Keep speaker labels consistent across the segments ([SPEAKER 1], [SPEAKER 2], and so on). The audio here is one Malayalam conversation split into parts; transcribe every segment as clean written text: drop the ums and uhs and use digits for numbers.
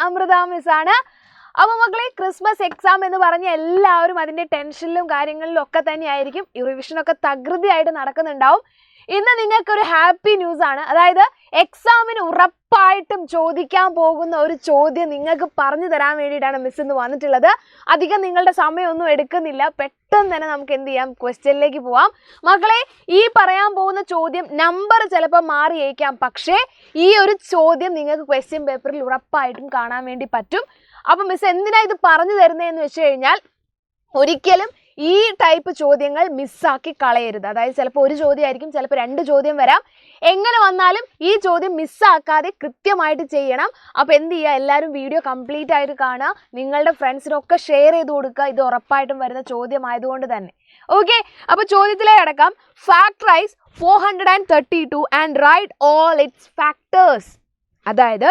[SPEAKER 1] അമൃത മിസ് ആണ്. അപ്പോൾ മക്കളെ, ക്രിസ്മസ് എക്സാം എന്ന് പറഞ്ഞ എല്ലാവരും അതിൻ്റെ ടെൻഷനിലും കാര്യങ്ങളിലും ഒക്കെ തന്നെയായിരിക്കും. ഈ റിവിഷനൊക്കെ തകൃതിയായിട്ട് നടക്കുന്നുണ്ടാവും. ഇന്ന് നിങ്ങൾക്കൊരു ഹാപ്പി ന്യൂസ് ആണ്. അതായത് എക്സാമിന് ഉറപ്പായിട്ടും ചോദിക്കാൻ പോകുന്ന ഒരു ചോദ്യം നിങ്ങൾക്ക് പറഞ്ഞു തരാൻ വേണ്ടിയിട്ടാണ് മിസ് ഇന്ന് വന്നിട്ടുള്ളത്. അധികം നിങ്ങളുടെ സമയമൊന്നും എടുക്കുന്നില്ല. പെട്ടെന്ന് തന്നെ നമുക്ക് എന്ത് ചെയ്യാം, ക്വസ്റ്റ്യനിലേക്ക് പോവാം. മക്കളെ, ഈ പറയാൻ പോകുന്ന ചോദ്യം നമ്പർ ചിലപ്പോൾ മാറിയേക്കാം, പക്ഷേ ഈ ഒരു ചോദ്യം നിങ്ങൾക്ക് ക്വസ്റ്റ്യൻ പേപ്പറിൽ ഉറപ്പായിട്ടും കാണാൻ വേണ്ടി പറ്റും. അപ്പം മിസ് എന്തിനാ ഇത് പറഞ്ഞു തരുന്നതെന്ന് വെച്ച് കഴിഞ്ഞാൽ, ഒരിക്കലും ഈ ടൈപ്പ് ചോദ്യങ്ങൾ മിസ്സാക്കി കളയരുത്. അതായത് ചിലപ്പോൾ ഒരു ചോദ്യമായിരിക്കും, ചിലപ്പോൾ 2 ചോദ്യം വരാം. എങ്ങനെ വന്നാലും ഈ ചോദ്യം മിസ്സാക്കാതെ കൃത്യമായിട്ട് ചെയ്യണം. അപ്പോൾ എന്ത് ചെയ്യുക, എല്ലാവരും വീഡിയോ കംപ്ലീറ്റ് ആയിട്ട് കാണുക, നിങ്ങളുടെ ഫ്രണ്ട്സിനൊക്കെ ഷെയർ ചെയ്ത് കൊടുക്കുക. ഇത് ഉറപ്പായിട്ടും വരുന്ന ചോദ്യമായതുകൊണ്ട് തന്നെ. ഓക്കെ, അപ്പോൾ ചോദ്യത്തിലേക്ക് കടക്കാം. Factorise 432 and write all its factors. അതായത്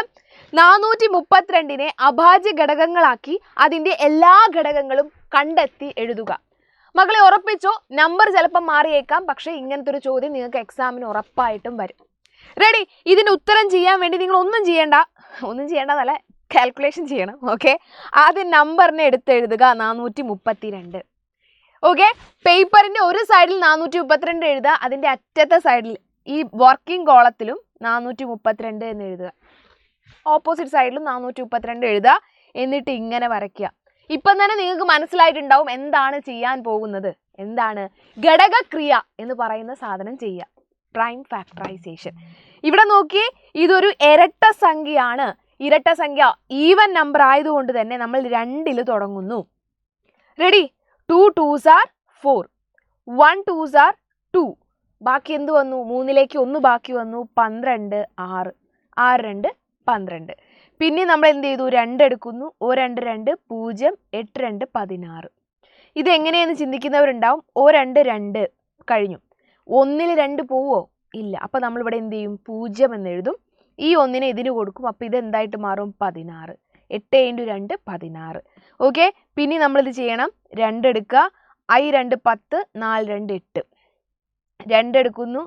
[SPEAKER 1] 432നെ അഭാജ്യ ഘടകങ്ങളാക്കി അതിൻ്റെ എല്ലാ ഘടകങ്ങളും കണ്ടെത്തി എഴുതുക. മക്കളെ, ഉറപ്പിച്ചോ, നമ്പർ ചിലപ്പോൾ മാറിയേക്കാം, പക്ഷേ ഇങ്ങനത്തെ ഒരു ചോദ്യം നിങ്ങൾക്ക് എക്സാമിന് ഉറപ്പായിട്ടും വരും. റെഡി? ഇതിന് ഉത്തരം ചെയ്യാൻ വേണ്ടി നിങ്ങൾ ഒന്നും ചെയ്യേണ്ടതല്ല, കാൽക്കുലേഷൻ ചെയ്യണം. ഓക്കെ, ആദ്യം നമ്പറിനെ എടുത്തെഴുതുക 432. ഓക്കെ, പേപ്പറിൻ്റെ ഒരു സൈഡിൽ 432 എഴുതുക, അതിൻ്റെ അറ്റത്തെ സൈഡിൽ ഈ വർക്കിംഗ് കോളത്തിലും 432 എന്ന് എഴുതുക. ഓപ്പോസിറ്റ് സൈഡിലും 432 എഴുതുക. എന്നിട്ട് ഇങ്ങനെ വരയ്ക്കുക. ഇപ്പം തന്നെ നിങ്ങൾക്ക് മനസ്സിലായിട്ടുണ്ടാവും എന്താണ് ചെയ്യാൻ പോകുന്നത്. എന്താണ്? ഘടകക്രിയ എന്ന് പറയുന്ന സാധനം ചെയ്യുക, പ്രൈം ഫാക്ടറൈസേഷൻ. ഇവിടെ നോക്കിയേ, ഇതൊരു ഇരട്ട സംഖ്യയാണ്. ഇരട്ട സംഖ്യ ഈവൻ നമ്പർ ആയതുകൊണ്ട് തന്നെ നമ്മൾ 2ൽ തുടങ്ങുന്നു. Ready? 2 2s are 4, 1 2s are 2. ബാക്കി എന്ത് വന്നു? 3ലേക്ക് 1 ബാക്കി വന്നു, 12, 6, 6 2 12. പിന്നെ നമ്മൾ എന്ത് ചെയ്തു? 2 എടുക്കുന്നു, 2 2 0, 8 2 16. ഇതെങ്ങനെയെന്ന് ചിന്തിക്കുന്നവരുണ്ടാവും. 2 2 കഴിഞ്ഞു, 1ൽ 2 പോവോ? ഇല്ല. അപ്പോൾ നമ്മളിവിടെ എന്ത് ചെയ്യും? 0 എന്ന് എഴുതും. ഈ 1നെ ഇതിന് കൊടുക്കും. അപ്പോൾ ഇത് എന്തായിട്ട് മാറും? 16. 8 × 2 16. ഓക്കെ, പിന്നെ നമ്മളിത് ചെയ്യണം. 2 എടുക്കുക, I 2 10, 4 2 8. 2 എടുക്കുന്നു,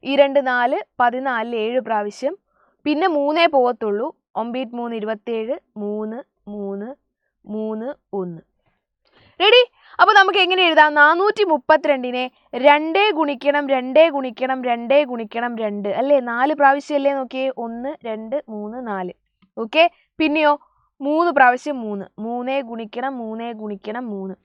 [SPEAKER 1] ഈ 2 4, 14 7 പ്രാവശ്യം. പിന്നെ 3 പോകത്തുള്ളൂ. 9 3 27, 3 3 3 1. റെഡി? അപ്പോൾ നമുക്ക് എങ്ങനെ എഴുതാം? 432നെ 2 ഗുണിക്കണം 2 ഗുണിക്കണം 2 ഗുണിക്കണം 2 അല്ലേ? 4 പ്രാവശ്യം അല്ലേ? നോക്കിയേ, 1 2 3 4. ഓക്കെ, പിന്നെയോ 3 പ്രാവശ്യം 3, 3 ഗുണിക്കണം 3 ഗുണിക്കണം 3.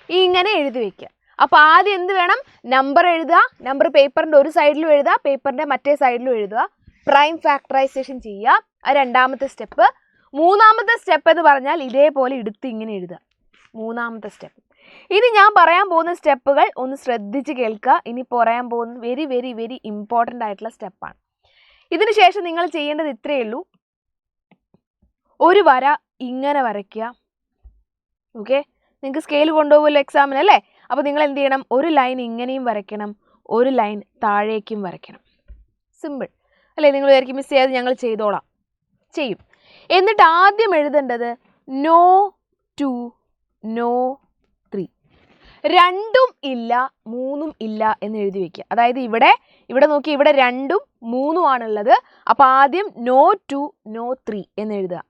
[SPEAKER 1] ഇങ്ങനെ എഴുതി വയ്ക്കുക. അപ്പോൾ ആദ്യം എന്ത് വേണം? നമ്പർ എഴുതുക. നമ്പർ പേപ്പറിൻ്റെ ഒരു സൈഡിലും എഴുതുക, പേപ്പറിൻ്റെ മറ്റേ സൈഡിലും എഴുതുക. പ്രൈം ഫാക്ടറൈസേഷൻ ചെയ്യുക. അത് 2ാമത്തെ സ്റ്റെപ്പ്. 3ാമത്തെ സ്റ്റെപ്പ് എന്ന് പറഞ്ഞാൽ ഇതേപോലെ എടുത്ത് ഇങ്ങനെ എഴുതുക. 3ാമത്തെ സ്റ്റെപ്പ്. ഇനി ഞാൻ പറയാൻ പോകുന്ന സ്റ്റെപ്പുകൾ ഒന്ന് ശ്രദ്ധിച്ച് കേൾക്കുക. ഇനി പറയാൻ പോകുന്ന വെരി വെരി വെരി ഇമ്പോർട്ടൻ്റ് ആയിട്ടുള്ള സ്റ്റെപ്പാണ്. ഇതിന് ശേഷം നിങ്ങൾ ചെയ്യേണ്ടത് ഇത്രയേ ഉള്ളൂ. ഒരു വര ഇങ്ങനെ വരയ്ക്കുക. ഓക്കെ, നിങ്ങൾക്ക് സ്കെയിൽ കൊണ്ടുപോകുമല്ലോ എക്സാമിന് അല്ലേ? അപ്പോൾ നിങ്ങൾ എന്ത് ചെയ്യണം? ഒരു ലൈൻ ഇങ്ങനെയും വരയ്ക്കണം, ഒരു ലൈൻ താഴേക്കും വരയ്ക്കണം. സിമ്പിൾ അല്ലേ? നിങ്ങൾ വിചാരിക്കും മിസ് ചെയ്ത് ഞങ്ങൾ ചെയ്തോളാം. ചെയ്യും. എന്നിട്ട് ആദ്യം എഴുതേണ്ടത് no 2 no 3. 2ഉം ഇല്ല 3ഉം ഇല്ല എന്ന് എഴുതി വയ്ക്കുക. അതായത് ഇവിടെ നോക്കി, ഇവിടെ 2ഉം 3ഉം ആണുള്ളത്. അപ്പോൾ ആദ്യം no 2 no 3 എന്ന് എഴുതുക.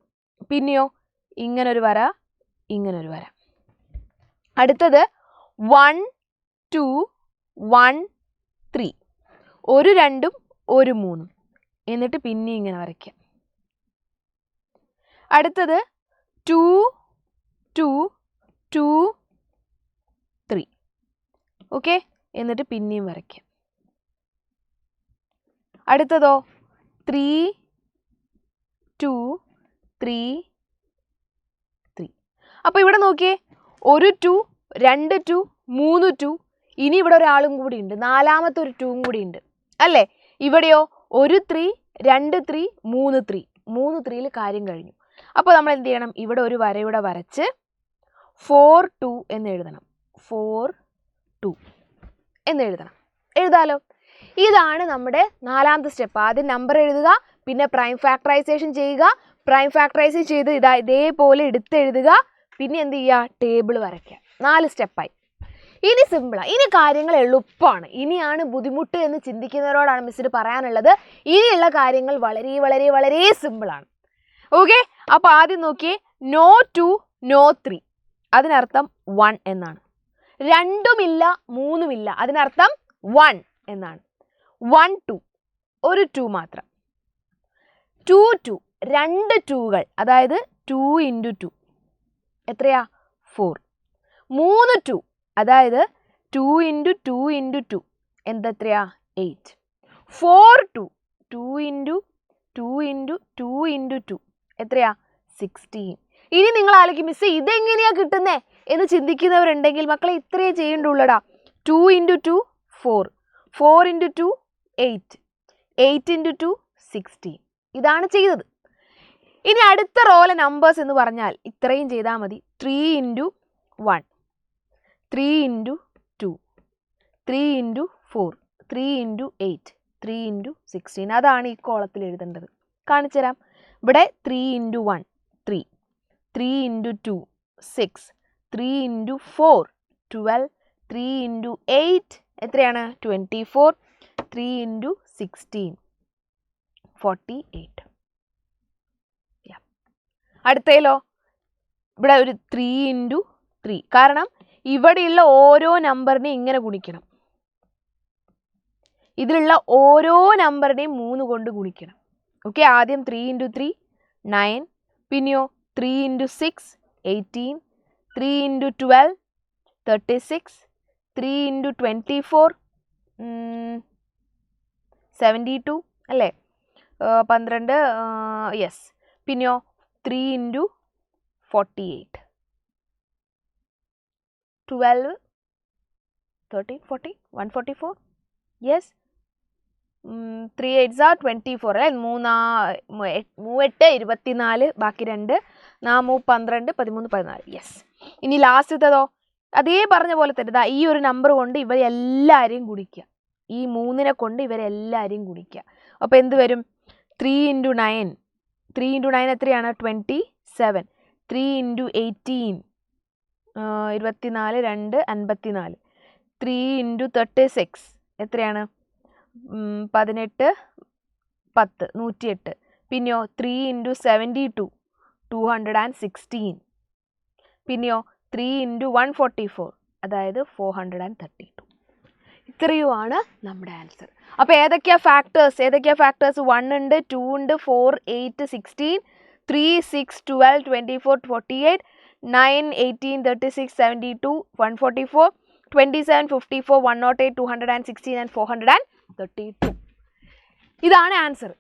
[SPEAKER 1] പിന്നെയോ ഇങ്ങനൊരു വര, ഇങ്ങനൊരു വര. അടുത്തത് 1 2 1 3. ഒരു 2ഉം ഒരു 3ഉം. എന്നിട്ട് പിന്നെ ഇങ്ങനെ വരയ്ക്കുക. അടുത്തത് 2 2 2 3. ഓക്കെ, എന്നിട്ട് പിന്നെയും വരയ്ക്കുക. അടുത്തതോ 3 2 3 3. അപ്പോൾ ഇവിടെ നോക്കിയേ, ഒരു 2 2 2 3 2. ഇനി ഇവിടെ ഒരാളും കൂടി ഉണ്ട്, 4ാമത്തെ ഒരു 2ഉം കൂടി ഉണ്ട് അല്ലേ? ഇവിടെയോ ഒരു 3 2 3 3 3. 3 3ൽ കാര്യം കഴിഞ്ഞു. അപ്പോൾ നമ്മൾ എന്ത് ചെയ്യണം? ഇവിടെ ഒരു വരയുടെ വരച്ച് 4 2 എന്ന് എഴുതണം. 4 2 എന്ന് എഴുതണം. എഴുതാലോ? ഇതാണ് നമ്മുടെ 4ാമത്തെ സ്റ്റെപ്പ്. ആദ്യം നമ്പർ എഴുതുക, പിന്നെ പ്രൈം ഫാക്ടറൈസേഷൻ ചെയ്യുക. പ്രൈം ഫാക്ടറൈസേഷൻ ചെയ്ത് ഇതേപോലെ എടുത്തെഴുതുക. പിന്നെ എന്ത് ചെയ്യുക? ടേബിൾ വരയ്ക്കുക. 4 സ്റ്റെപ്പായി. ഇനി സിമ്പിളാണ്. ഇനി കാര്യങ്ങൾ എളുപ്പമാണ്. ഇനിയാണ് ബുദ്ധിമുട്ട് എന്ന് ചിന്തിക്കുന്നവരോടാണ് മിസ്സിന് പറയാനുള്ളത്. ഇനിയുള്ള കാര്യങ്ങൾ വളരെ വളരെ വളരെ സിമ്പിളാണ്. ഓക്കെ, അപ്പോൾ ആദ്യം നോക്കിയേ, നോ 2 നോ 3 അതിനർത്ഥം 1 എന്നാണ്. 2ഉമില്ല 3ഉമില്ല അതിനർത്ഥം 1 എന്നാണ്. 1 2 ഒരു 2 മാത്രം. 2 2 രണ്ട് 2കൾ, അതായത് 2 × 2 എത്രയാ? 4. 3 2 അതായത് 2 × 2 × 2 എന്തെത്രയാ? 8. 4 2 2 × 2 × 2 × 2 എത്രയാ? 16. ഇനി നിങ്ങൾ ആലോചിക്കും, മിസ് ഇതെങ്ങനെയാ കിട്ടുന്നേ എന്ന് ചിന്തിക്കുന്നവരുണ്ടെങ്കിൽ മക്കളെ ഇത്രയേ ചെയ്യേണ്ടുള്ളടാ. 2 × 2 4, 4 × 2 8, 8 × 2 16. ഇതാണ് ചെയ്തത്. ഇനി അടുത്ത റോയിലെ നമ്പേഴ്സ് എന്ന് പറഞ്ഞാൽ ഇത്രയും ചെയ്താൽ മതി. 3 × 1, 3 × 2, 3 × 4, 3 × 8, 3 × 16. അതാണ് ഈ കോളത്തിൽ എഴുതേണ്ടത്. കാണിച്ചു തരാം. ഇവിടെ 3 × 1 3, 3 × 2 6, 3 × 4 12, 3 × 8 എത്രയാണ്? 24, 3 × 16 48. അടുത്തതിലോ ഇവിടെ ഒരു 3 × 3, കാരണം ഇവിടെയുള്ള ഓരോ നമ്പറിനെയും ഇങ്ങനെ ഗുണിക്കണം. ഇതിലുള്ള ഓരോ നമ്പറിനെയും 3 കൊണ്ട് ഗുണിക്കണം. ഓക്കെ, ആദ്യം 3 × 3 9, പിന്നെയോ 3 × 6 18, 3 × 12 36, 3 × 24 72 അല്ലേ? 12 യെസ്. പിന്നെയോ 3 × 48 12 13 40 144 യെസ്. 3 8s are 24 അല്ലേ? 3 8 24, ബാക്കി 2 4 12 13 14 യെസ്. ഇനി ലാസ്റ്റത്തതോ അതേ പറഞ്ഞ പോലെ തന്നെ ഈ ഒരു നമ്പർ കൊണ്ട് ഇവരെല്ലാവരെയും ഗുണിക്കുക. ഈ 3നെ കൊണ്ട് ഇവരെല്ലാവരെയും ഗുണിക്കുക. അപ്പോൾ എന്ത് വരും? 3 × 9, 3 × 9 എത്രയാണ്? 27. 3 × 18 24 2 54. 3 × 36 എത്രയാണ്? 18 10 108. പിന്നെയോ 3 × 72 216. പിന്നെയോ 3 × 144 അതായത് 432. ഇത്രയുമാണ് നമ്മുടെ ആൻസർ. അപ്പോൾ ഏതൊക്കെയാ ഫാക്ടേഴ്സ്? 1 ഉണ്ട്, 2 ഉണ്ട്, 4 8 16, 3 6 12 24 48, 9 18 36 72 144, 27 54 108 216 and 432. ഇതാണ് ആൻസർ.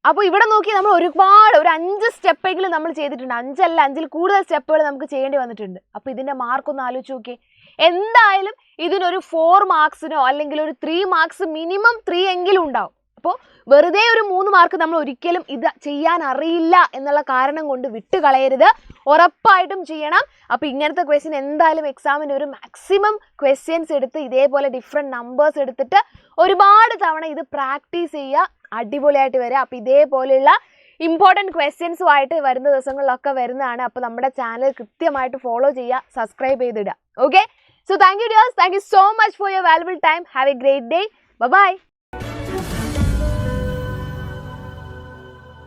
[SPEAKER 1] അപ്പോൾ ഇവിടെ നോക്കി നമ്മൾ ഒരുപാട് ഒരു 5 സ്റ്റെപ്പെങ്കിലും നമ്മൾ ചെയ്തിട്ടുണ്ട്. 5 അല്ല 5ൽ കൂടുതൽ സ്റ്റെപ്പുകൾ നമുക്ക് ചെയ്യേണ്ടി വന്നിട്ടുണ്ട്. അപ്പോൾ ഇതിൻ്റെ മാർക്കൊന്ന് ആലോചിച്ച് നോക്കിയേ. എന്തായാലും ഇതിനൊരു 4 മാർക്സിനോ അല്ലെങ്കിൽ ഒരു 3 മാർക്സ് മിനിമം 3 എങ്കിലും ഉണ്ടാവും. അപ്പോൾ വെറുതെ ഒരു 3 മാർക്ക് നമ്മൾ ഒരിക്കലും ഇത് ചെയ്യാൻ അറിയില്ല എന്നുള്ള കാരണം കൊണ്ട് വിട്ടുകളയരുത്, ഉറപ്പായിട്ടും ചെയ്യണം. അപ്പോൾ ഇങ്ങനത്തെ ക്വസ്റ്റ്യൻ എന്തായാലും എക്സാമിന് ഒരു മാക്സിമം ക്വസ്റ്റ്യൻസ് എടുത്ത് ഇതേപോലെ ഡിഫറെൻറ്റ് നമ്പേഴ്സ് എടുത്തിട്ട് ഒരുപാട് തവണ ഇത് പ്രാക്ടീസ് ചെയ്യുക, അടിപൊളിയായിട്ട് വരിക. അപ്പോൾ ഇതേപോലെയുള്ള ഇമ്പോർട്ടൻറ്റ് ക്വസ്റ്റ്യൻസുമായിട്ട് വരുന്ന ദിവസങ്ങളിലൊക്കെ വരുന്നതാണ്. അപ്പോൾ നമ്മുടെ ചാനൽ കൃത്യമായിട്ട് ഫോളോ ചെയ്യുക, സബ്സ്ക്രൈബ് ചെയ്തിടുക. Okay, so thank you dears, thank you so much for your valuable time. Have a great day. Bye bye.